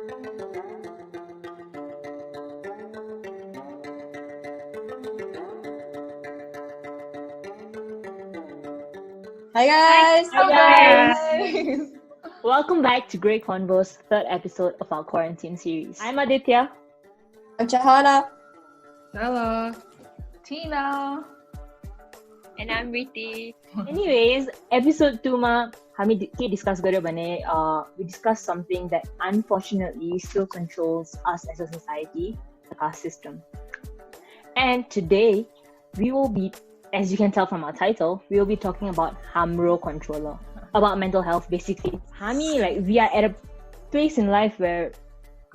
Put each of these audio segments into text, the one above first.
Hi guys! Hi guys! Welcome back to Grey Convo's third episode of our quarantine series. I'm Aditya. I'm Chahana. Hello. Tina. And I'm Riti. Anyways, episode 2 ma हामी के discuss गर्यो भने we discussed something that unfortunately still controls us as a society, the caste system. And today we will be, as you can tell from our title, we will be talking about hamro controller, about mental health basically. हामी we are at a place in life where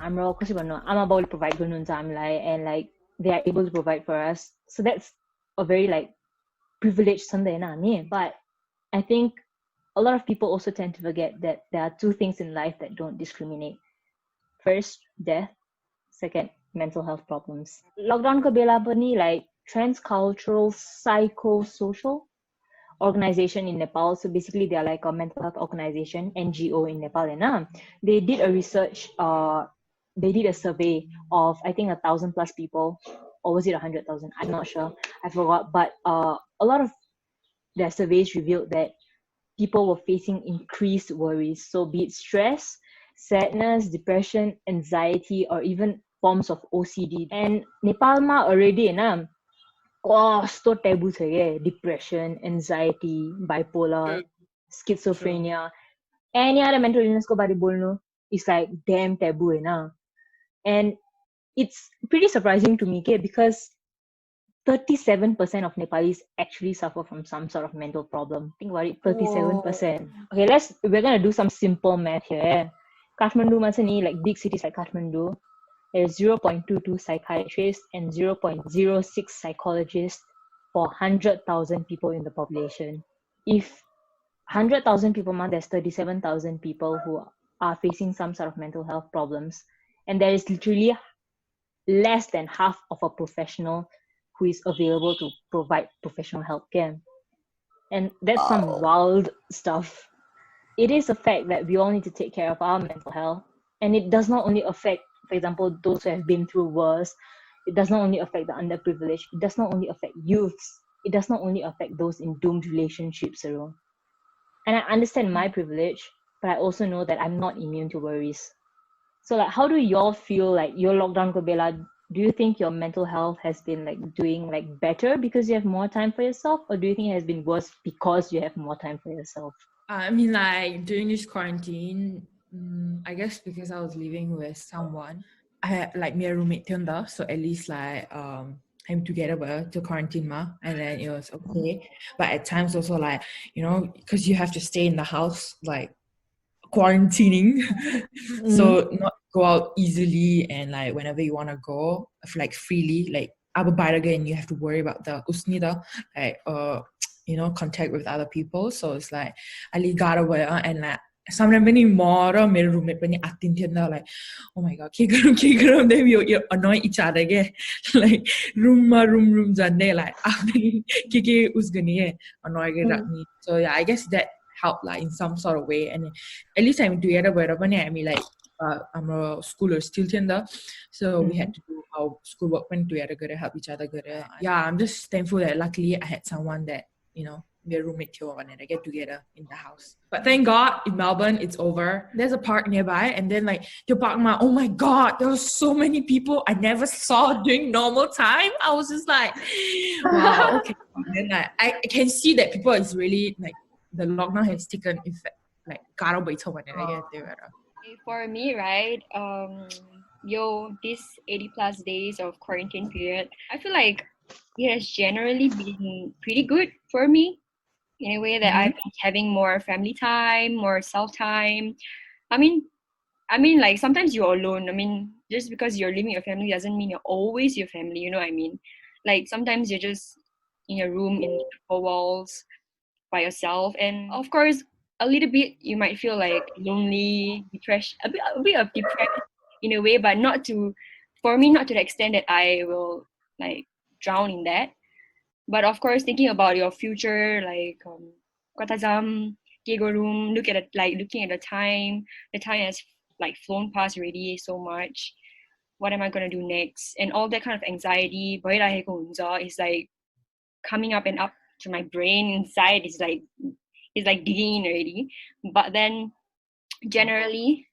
hamro कसै भन्नु आमा बाउले provide गर्नुहुन्छ हामीलाई and they are able to provide for us. So that's a very privileged Sunday na हामी. But I think a lot of people also tend to forget that there are two things in life that don't discriminate. First, death. Second, mental health problems. Lockdown ko bela pani Transcultural Psychosocial organization in Nepal. So basically they are like a mental health organization, NGO in Nepal. They did a research, they did a survey of I think 1,000 plus people, or was it 100,000? I'm not sure. I forgot. But a lot of their surveys revealed that people were facing increased worries. So be it stress, sadness, depression, anxiety, or even forms of OCD. And Nepal ma already so taboo depression, anxiety, bipolar, schizophrenia, any other mental illness ko bari bolnu is damn taboo and it's pretty surprising to me because 37% of Nepalis actually suffer from some sort of mental problem. Think about it, 37%. Okay, we're gonna do some simple math here. Kathmandu ma big cities like Kathmandu, there's 0.22 psychiatrists and 0.06 psychologists for 100,000 people in the population. If 100,000 people, there's 37,000 people who are facing some sort of mental health problems, and there is literally less than half of a professional who is available to provide professional health care. And that's some wild stuff. It is a fact that we all need to take care of our mental health, and it does not only affect, for example, those who have been through worse. It does not only affect the underprivileged. It does not only affect youths. It does not only affect those in doomed relationships alone. And I understand my privilege, but I also know that I'm not immune to worries. So how do y'all feel your lockdown ko bela? Do you think your mental health has been doing better because you have more time for yourself, or do you think it has been worse because you have more time for yourself? I mean, during this quarantine, I guess because I was living with someone, I had my roommate Tianda, so at least I'm together to quarantine and then it was okay. But at times also because you have to stay in the house quarantining, so not go out easily and whenever you want to go freely again you have to worry about the usnida contact with other people. So it's ali got away and sometimes many more my roommate pani atin oh my god ke garam then you annoy each other room jande ke us gani annoy rakni. So yeah, I guess that helped in some sort of way, and at least I'm together with I mean I'm a schooler still tender, so we had to do our schoolwork when together to help each other. Yeah, I'm just thankful that luckily I had someone that be a roommate too, and I get together in the house. But thank God in Melbourne it's over. There's a park nearby, and then the park oh my god, there were so many people I never saw during normal time. I was just wow, okay. And then I can see that people is really the lockdown has taken effect For me, right, this 80 plus days of quarantine period, I feel like it has generally been pretty good for me in a way that I've been having more family time, more self time. I mean sometimes you're alone. I mean, just because you're living with your family doesn't mean you're always your family, you know what I mean? Sometimes you're just in your room in four walls by yourself, and of course a little bit you might feel lonely, depressed, a bit of depression in a way, but not to the extent that I will drown in that. But of course, thinking about your future, kota jam, ke go room, looking at the time has like flown past already so much. What am I gonna do next? And all that kind of anxiety is like coming up and up to my brain inside. It's like digging in already. But then generally,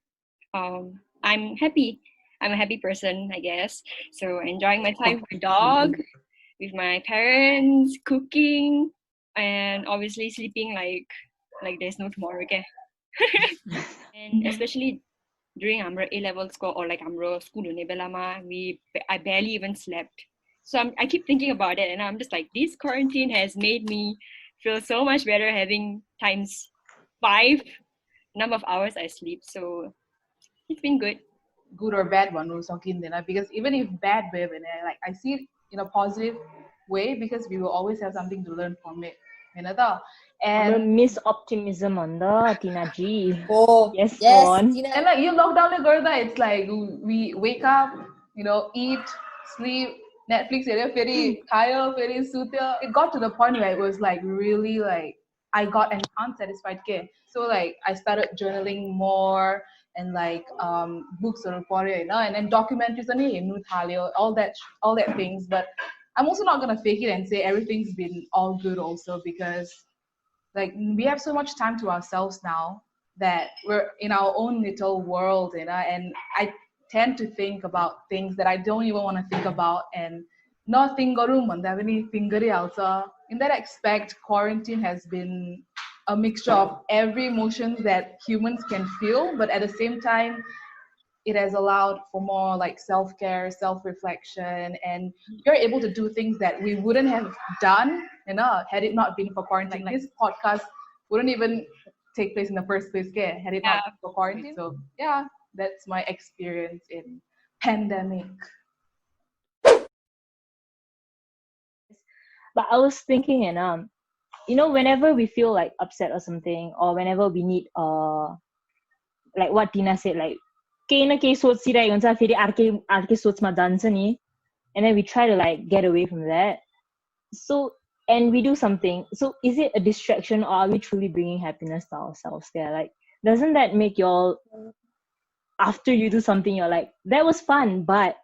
I'm happy. I'm a happy person, I guess. So enjoying my time with my dog, with my parents, cooking, and obviously sleeping like there's no tomorrow, okay? And especially during our A-level score or like our school in Nebelama, I barely even slept. So I keep thinking about it, and I'm just like, this quarantine has made me feel so much better having times 5 number of hours I sleep. So it's been good. Good or bad one, because even if bad, like I see it in a positive way because we will always have something to learn from it. And Miss Optimism on the Tina G. Oh, Yes, yes, go on. Tina. And like you lockdown it's like we wake up, eat, sleep, Netflix, very kaya, very sutia. It got to the point where it was like really like I got an unsatisfied care. So like I started journaling more and like books or and then documentaries and all that things. But I'm also not gonna fake it and say everything's been all good also because like we have so much time to ourselves now that we're in our own little world, and I tend to think about things that I don't even want to think about and nothing also. In that aspect, quarantine has been a mixture of every emotions that humans can feel, but at the same time it has allowed for more like self-care, self-reflection, and you're able to do things that we wouldn't have done, had it not been for quarantine. Like this podcast wouldn't even take place in the first place, had it not been for quarantine. So yeah, that's my experience in pandemic. But I was thinking, whenever we feel like upset or something, or whenever we need like what Tina said, like केही न केही सोचिरहेको हुन्छ फेरि अर्कै सोचमा जान्छ नि, and then we try to like get away from that. So and we do something. So is it a distraction, or are we truly bringing happiness to ourselves there? Like, doesn't that make y'all, after you do something, you're like, that was fun, but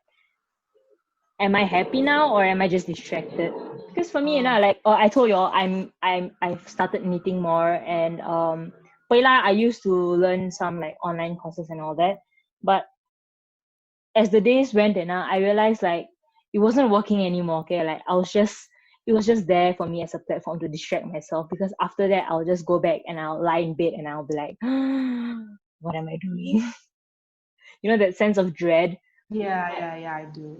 am I happy now or am I just distracted? Because for me, like I told y'all, I've started knitting more, and I used to learn some like online courses and all that. But as the days went, I realized like it wasn't working anymore. Okay, like it was just there for me as a platform to distract myself. Because after that, I'll just go back and I'll lie in bed and I'll be like, what am I doing? That sense of dread. Yeah, I do.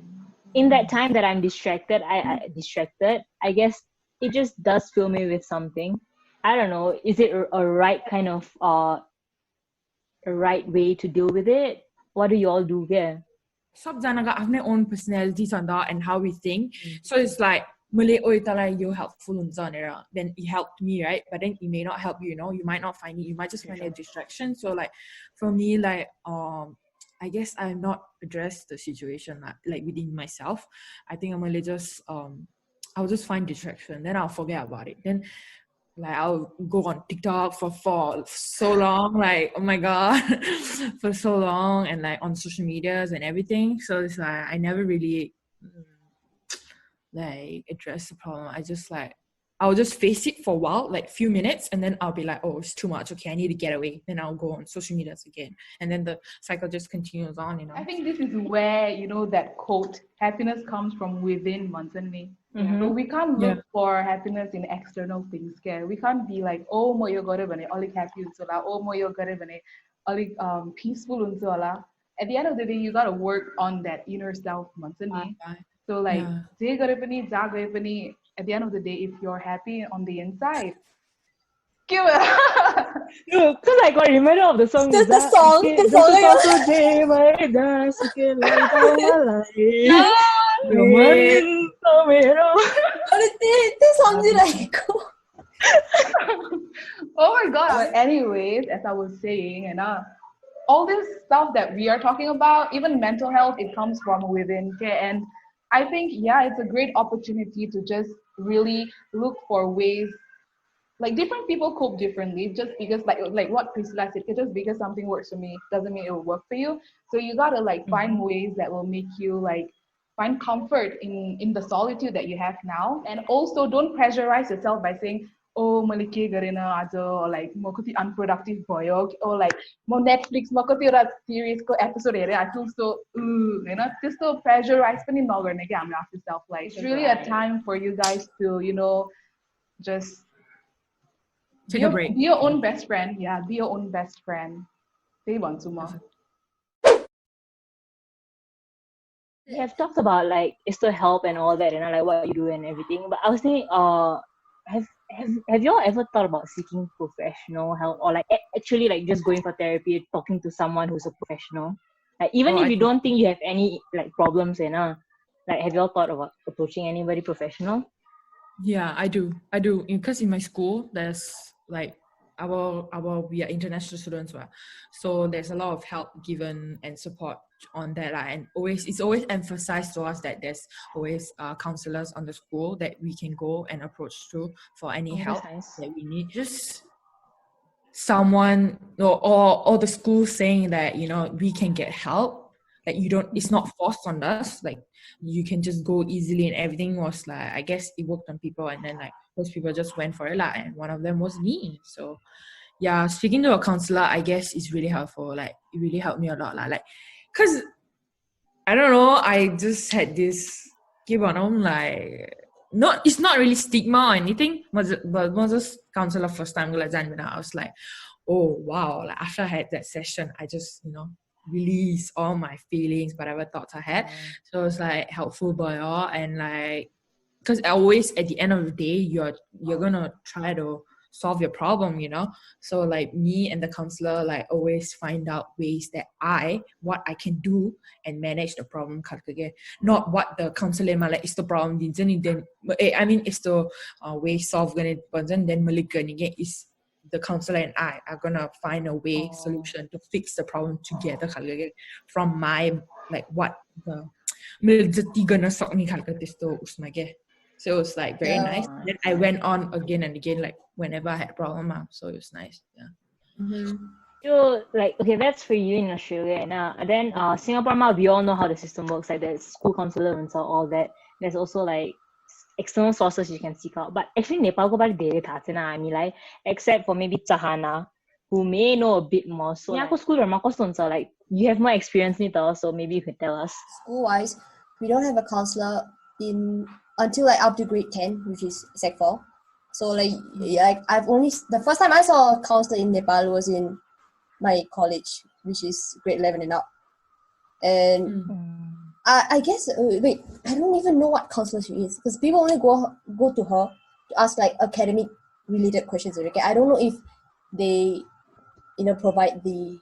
In that time that I'm distracted, I guess it just does fill me with something. I don't know. Is it a right kind of a right way to deal with it? What do you all do here? सबजनाको आफ्नै own personality छ and how we think. So it's like मैले ओइ तँलाई यो helpful हुन्छ भनेर, then it helped me, right? But then it may not help you, you might not find it, you might just find it a distraction. So like for me, like I guess I have not addressed the situation like within myself. I think मैले just I'll just find distraction, then I'll forget about it. Then like I'll go on TikTok for so long, like oh my god, for so long, and like on social medias and everything. So it's like I never really like address the problem. I'll just face it for a while, like few minutes, and then I'll be like, oh, it's too much. Okay, I need to get away. Then I'll go on social medias again, and then the cycle just continues on. I think this is where that quote, happiness comes from within, Mansani. So we can't look for happiness in external things. We can't be like, oh, mo yo gore bhane alik happy huncha hola, oh, mo yo gore bhane alik peaceful huncha hola. At the end of the day, you gotta work on that inner self, Mansani. So like, je gore pani, ja gaye pani, at the end of the day, if you're happy on the inside, because I got reminded of the song. The song. Oh my god. But anyways, as I was saying, all this stuff that we are talking about, even mental health, it comes from within. And I think, it's a great opportunity to just really look for ways like different people cope differently. Just because like what Priscilla said, just because something works for me doesn't mean it will work for you. So you gotta like find ways that will make you like find comfort in the solitude that you have now. And also don't pressurize yourself by saying, oh मैले के गरेन आज, or like म कति unproductive भयो, or like म Netflix मा कतिवटा series को episode हेरेँ, I feel so you know, त्यस्तो pressurize पनि नगर्ने के हामीले आफ्नो self like. It's really a time for you guys to, you know, just Take a break. Be your own best friend. Yeah, be your own best friend. त्यही भन्छु म. We have talked about like is to help and all that, like what you do and everything. But I was thinking, have you all ever thought about seeking professional help, or like actually like just going for therapy, talking to someone who's a professional? Like even if you don't think you have any like problems, like have you all thought about approaching anybody professional? Yeah, I do. Because in my school, there's like we are international students, so there's a lot of help given and support on that, and it's always emphasized to us that there's always counselors on the school that we can go and approach to for any help that we need. Just someone or the school saying that, you know, we can get help, like you don't, it's not forced on us, like you can just go easily, and everything was like, I guess it worked on people, and then like most people just went for it, and one of them was me. So yeah, speaking to a counselor, I guess is really helpful. Like it really helped me a lot, like because I don't know, I just had this like it's not really stigma or anything, but just counselor first time I was like, oh wow, like after I had that session, I just, you know, release all my feelings, whatever thoughts I had. So it's like helpful by all, and like because always at the end of the day you're gonna try to solve your problem, you know. So like me and the counselor like always find out ways that what I can do and manage the problem, not what the counselor like is the problem then I mean it's the way solve it, but then is the counselor and I are gonna find a way solution to fix the problem together from my like what the so it was like very nice. Then I went on again and again, like whenever I had a problem. So it was nice. Yeah. So like, okay, that's for you in Australia. And then Singapore, we all know how the system works. Like there's school counselor and so all that. There's also like external sources you can seek out. But actually, Nepal ko balik dere tha na. I mean, like except for maybe Chahana, who may know a bit more. So like, school like you have more experience in it, so maybe you can tell us. School-wise, we don't have a counselor until like up to grade 10, which is Sec 4. So like I've only, the first time I saw a counselor in Nepal was in my college, which is grade 11 and up. And I guess, wait, I don't even know what counselor she is, because people only go to her to ask like academic related questions. Okay? I don't know if they, you know, provide the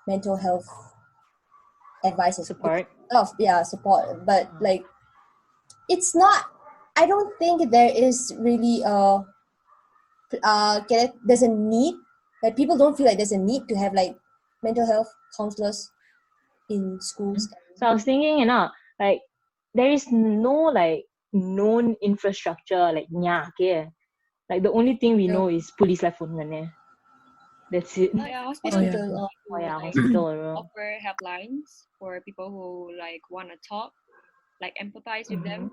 mental health advice and support. Support. But like, it's not, I don't think there is really there's a need, like people don't feel like there's a need to have like mental health counselors in schools. So I was thinking, you know, like there is no like known infrastructure like like the only thing we know is police life phone. That's it. Hospital. Hospital. Offer helplines for people who like want to talk, like empathize with them.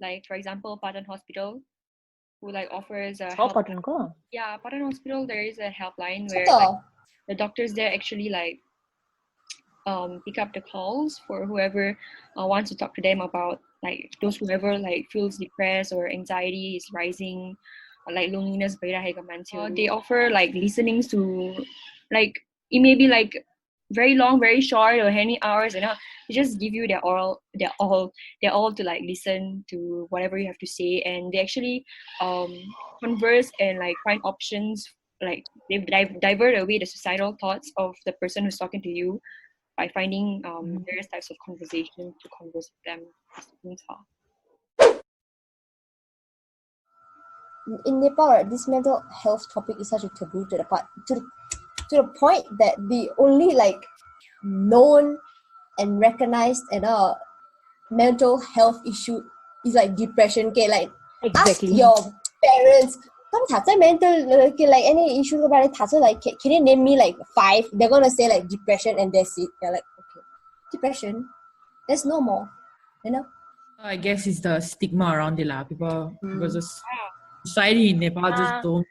Like for example, Patan Hospital, who like offers a Patan Hospital. There is a helpline where like, the doctors there actually like pick up the calls for whoever wants to talk to them about like whoever like feels depressed or anxiety is rising, or like loneliness. They offer like listenings to like it may be like very long, very short, or any hours, you know. They just give you their all to like listen to whatever you have to say, and they actually converse and like find options. Like they divert away the suicidal thoughts of the person who's talking to you by finding various types of conversation to converse with them. In Nepal, this mental health topic is such a taboo to the point that the only like known and recognized and mental health issue is like depression. Okay, like exactly. Ask your parents Come mental like any issue about it. Like can you name me like 5? They're gonna say like depression and that's it. They're like, okay, depression. There's no more. You know? I guess it's the stigma around it lah. People just society in Nepal just don't.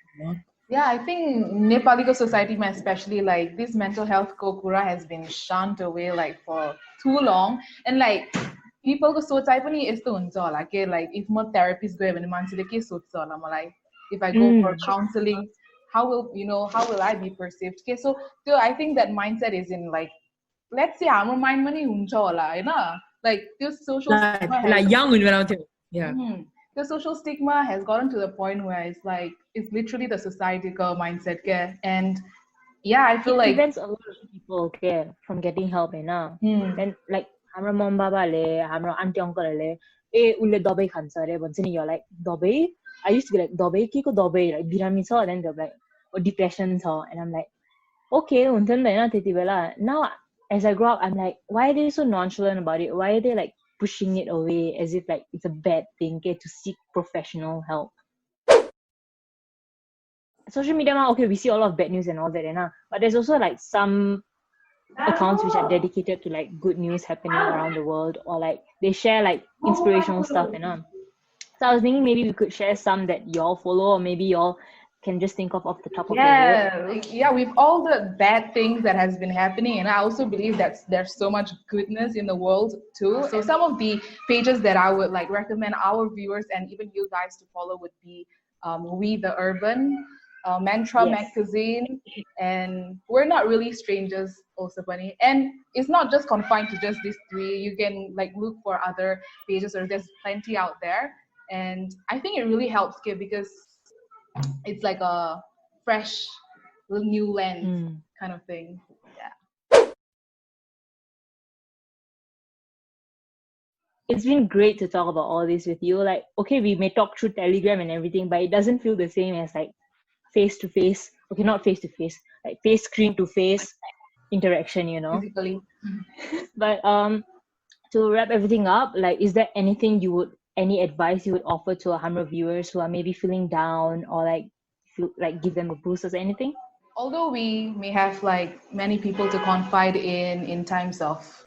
Yeah, I think Nepali society, especially like this mental health kokura has been shunned away like for too long, and like people ko sochai pani yesto huncha hola ke like if more therapist go भने मान्छेले के सोच्छ होला मलाई if I go for counseling how will I be perceived okay so I think that mindset is in like let's say हाम्रो mind ma नि हुन्छ होला हैन like this social stigma like young when I was yeah the social stigma has gotten to the point where it's like it's literally the societal mindset ke? And yeah I feel like it prevents a lot of people from getting help and like हाम्रो mom बाबाले हाम्रो aunty uncle ले ए उले दबाई खान्छ अरे भन्छ नि you're like दबाई I used to be like दबाई के को दबाई like बिरामी छ then they're like oh depression छ and I'm like okay हुन्छ नि हैन त्यति बेला now as I grow up I'm like why are they so nonchalant about it why are they like pushing it away as if like it's a bad thing to seek professional help. Social media, okay, we see a lot of bad news and all that, but there's also like some accounts which are dedicated to like good news happening around the world, or like they share like inspirational stuff, So I was thinking maybe we could share some that y'all follow, or maybe y'all can just think of off the top of your head. Yeah, with all the bad things that has been happening, and I also believe that there's so much goodness in the world too. So some of the pages that I would like recommend our viewers and even you guys to follow would be We the Urban, Mantra Magazine, and We're Not Really Strangers also funny. And it's not just confined to just these 3. You can like look for other pages, or there's plenty out there. And I think it really helps because it's like a fresh new lens kind of thing. It's been great to talk about all this with you. Like, okay, we may talk through Telegram and everything, but it doesn't feel the same as like face to face. Okay, not face to face, like face screen to face interaction, Physically. But to wrap everything up, like, is there any advice you would offer to our viewers who are maybe feeling down, or like give them a boost or anything? Although we may have like many people to confide in times of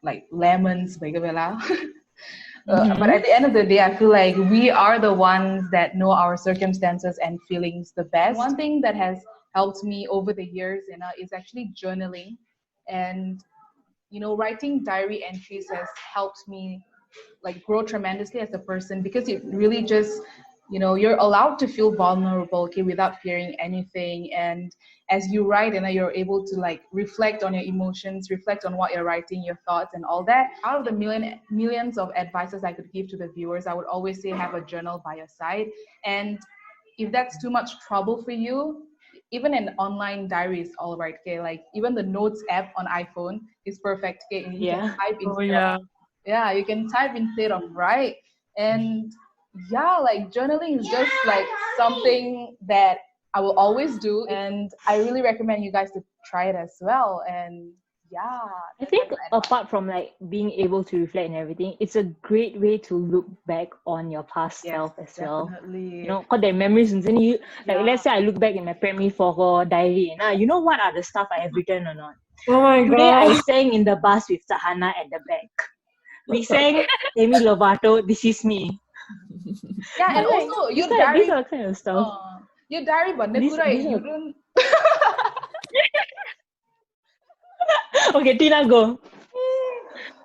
like lemons, but at the end of the day, I feel like we are the ones that know our circumstances and feelings the best. One thing that has helped me over the years, is actually journaling, and writing diary entries has helped me like grow tremendously as a person, because it really just you're allowed to feel vulnerable without fearing anything. And as you write, you're able to like reflect on your emotions, reflect on what you're writing, your thoughts and all that. Out of the millions of advices I could give to the viewers, I would always say have a journal by your side. And if that's too much trouble for you, even an online diary is all right. Like even the notes app on iPhone is perfect. You can type instead you can type instead of write. And like journaling is just like something that I will always do, and I really recommend you guys to try it as well. And I think apart from like being able to reflect and everything, it's a great way to look back on your past self as well. Because there are memories, and then let's say I look back in my primary 4 diary, and what are the stuff I have written or not. Oh my god! Today I sang in the bus with Sahana at the back. We sang Demi Lovato, This Is Me. And also your diary. These are kind of stuff. Your diary, but you don't. Okay, Tina, go.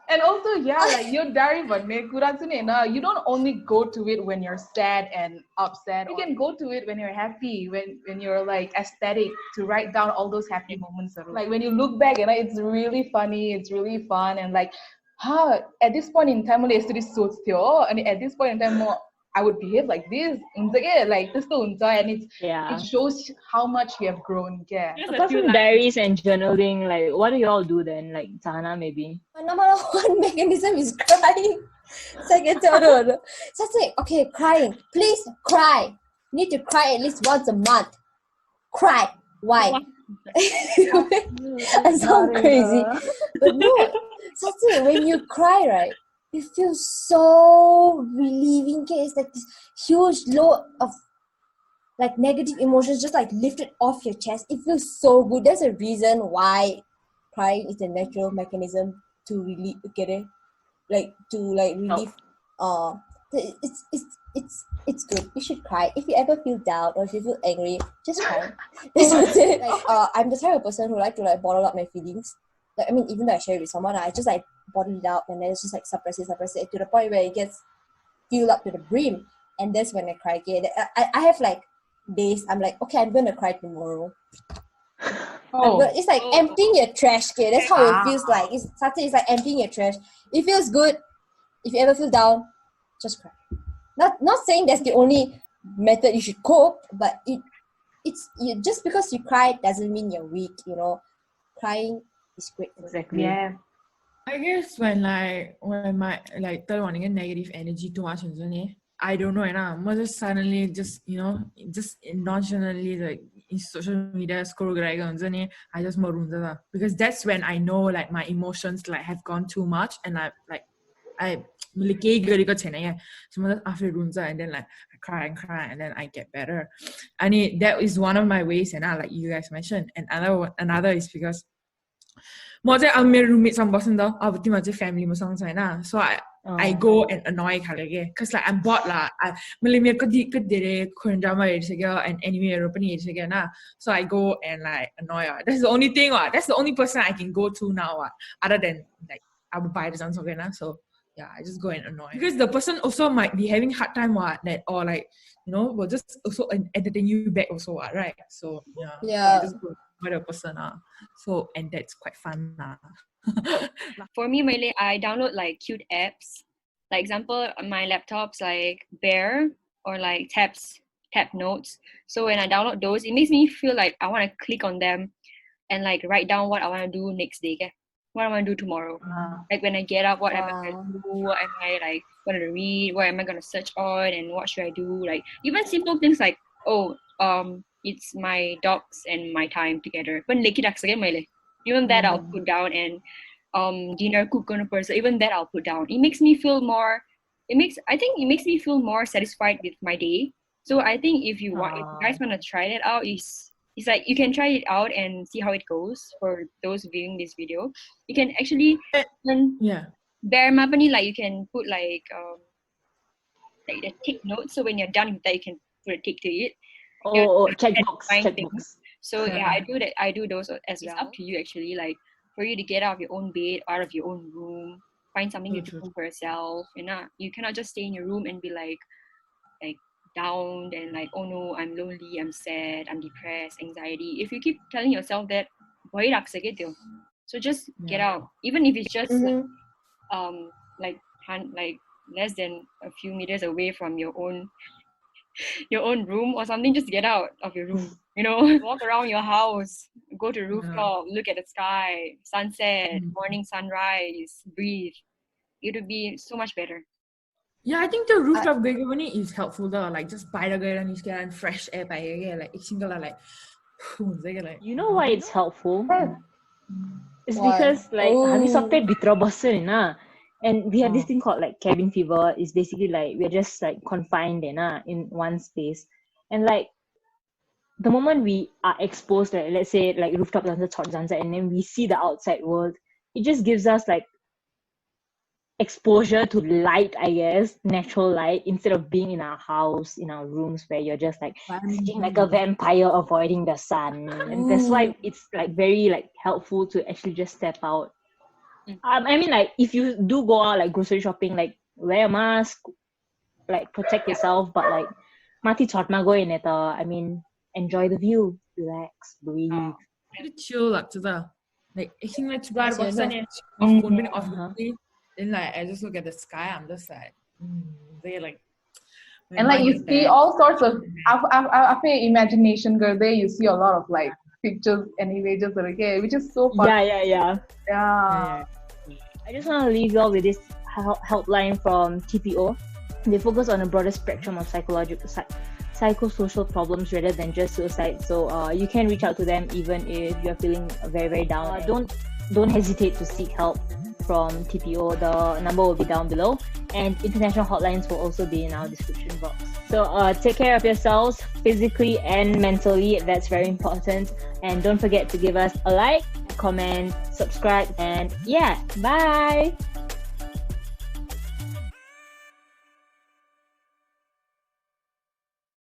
And also, like your diary, but you don't only go to it when you're sad and upset. You can go to it when you're happy, when you're like aesthetic, to write down all those happy moments. Like when you look back, it's really funny, it's really fun, and like, at this point in time, and at this point in time, I would behave like this. Like this, and it shows how much we have grown. Apart from diaries and journaling, like what do you all do then? Like Sahana, maybe. My number one mechanism is crying. Okay, crying. Please cry. You need to cry at least once a month. Cry. Why? I sound crazy, but no. When you cry, right, you feel so relieving. It's like this huge load of like negative emotions just like lifted off your chest. It feels so good. There's a reason why crying is a natural mechanism to relieve, relieve. It's good. You should cry. If you ever feel down or if you feel angry, just cry. That's what it. I'm the type of person who like to like bottle up my feelings. Like, I mean, even though I share it with someone, I just like bottle it out and then it's just like suppress it to the point where it gets filled up to the brim. And that's when I cry again. I have like days I'm like, okay, I'm gonna cry tomorrow. It's like emptying your trash. Okay, that's how it feels like. It's like emptying your trash. It feels good. If you ever feel down, just cry. Not saying that's the only method you should cope, but it's just because you cry doesn't mean you're weak. You know, crying is great. Exactly. Yeah. I guess when my wanting a negative energy too much, I don't know, and I'm just suddenly just nonchalantly like in social media scroll I just marunza because that's when I know like my emotions like have gone too much and I so after runza and then like I cry and then I get better. And that is one of my ways, and like you guys mentioned. And another is because म चाहिँ अब मेरो रुममेटसँग बस्नु त अब तिम्रो चाहिँ family मसँग छैन सो I go and annoy खाले के cuz like I'm bored ला मैले मेरो कति धेरै कोरियन ड्रामा हेरिसक्यो and एनिमेहरु पनि हेरिसक्यो हैन so I go and like annoy her. That's the only thing that's the only person I can go to now other than like अब बाहिर जान सक्दैन so yeah I just go and annoy because the person also might be having hard time that or like will just also entertain you back also right so yeah just go with a person so and that's quite fun For me, mainly I download like cute apps. Like example, my laptop's like Bear or like Tap Notes. So when I download those, it makes me feel like I want to click on them and like write down what I want to do next day. What I want to do tomorrow. Like when I get up, what am I going to do? What am I like going to read? What am I going to search on? And what should I do? Like even simple things like, it's my dogs and my time together. Even that I'll put down and dinner cook on a person. Even that I'll put down. It makes me feel more. It makes me feel more satisfied with my day. So I think if you guys want to try that out, it's like you can try it out and see how it goes. For those viewing this video, you can actually Bear mapani like you can put like the tick notes. So when you're done with that, you can put a tick to it. Checkbox. So I do those as well. It's up to you actually, like for you to get out of your own bed, out of your own room, find something to do for yourself. You cannot just stay in your room and be like down and like, oh no, I'm lonely, I'm sad, I'm depressed, anxiety. If you keep telling yourself that, so just get out. Even if it's just like less than a few meters away from your own room or something, just get out of your room. Walk around your house, go to rooftop, look at the sky, sunset, morning sunrise, breathe. It would be so much better. Yeah, I think the rooftop going is helpful though. Like just buy and fresh air like single like you know why it's helpful? It's because like हामी सबै भित्र बस्छ हैन and we have this thing called like cabin fever. It's basically like we're just like confined in one space, and like the moment we are exposed, like, let's say like rooftop and then we see the outside world, it just gives us like exposure to light, I guess, natural light, instead of being in our house, in our rooms where you're just like sitting like a vampire avoiding the sun. And that's why it's like very like helpful to actually just step out. I mean, like if you do go out like grocery shopping, like wear a mask, like protect yourself, but like mati chotma go in it. I mean, enjoy the view, relax, breathe. Pretty chill like I think like then like I just look at the sky, I'm just like they like and like you see all sorts of after imagination girl there you see a lot of like pictures and images which is so fun. Yeah. I just want to leave you all with this helpline from TPO. They focus on a broader spectrum of psychosocial problems rather than just suicide. So you can reach out to them even if you're feeling very, very down. Don't hesitate to seek help from TPO. The number will be down below, and international hotlines will also be in our description box. So take care of yourselves physically and mentally. That's very important. And don't forget to give us a like, comment, subscribe, and yeah, bye.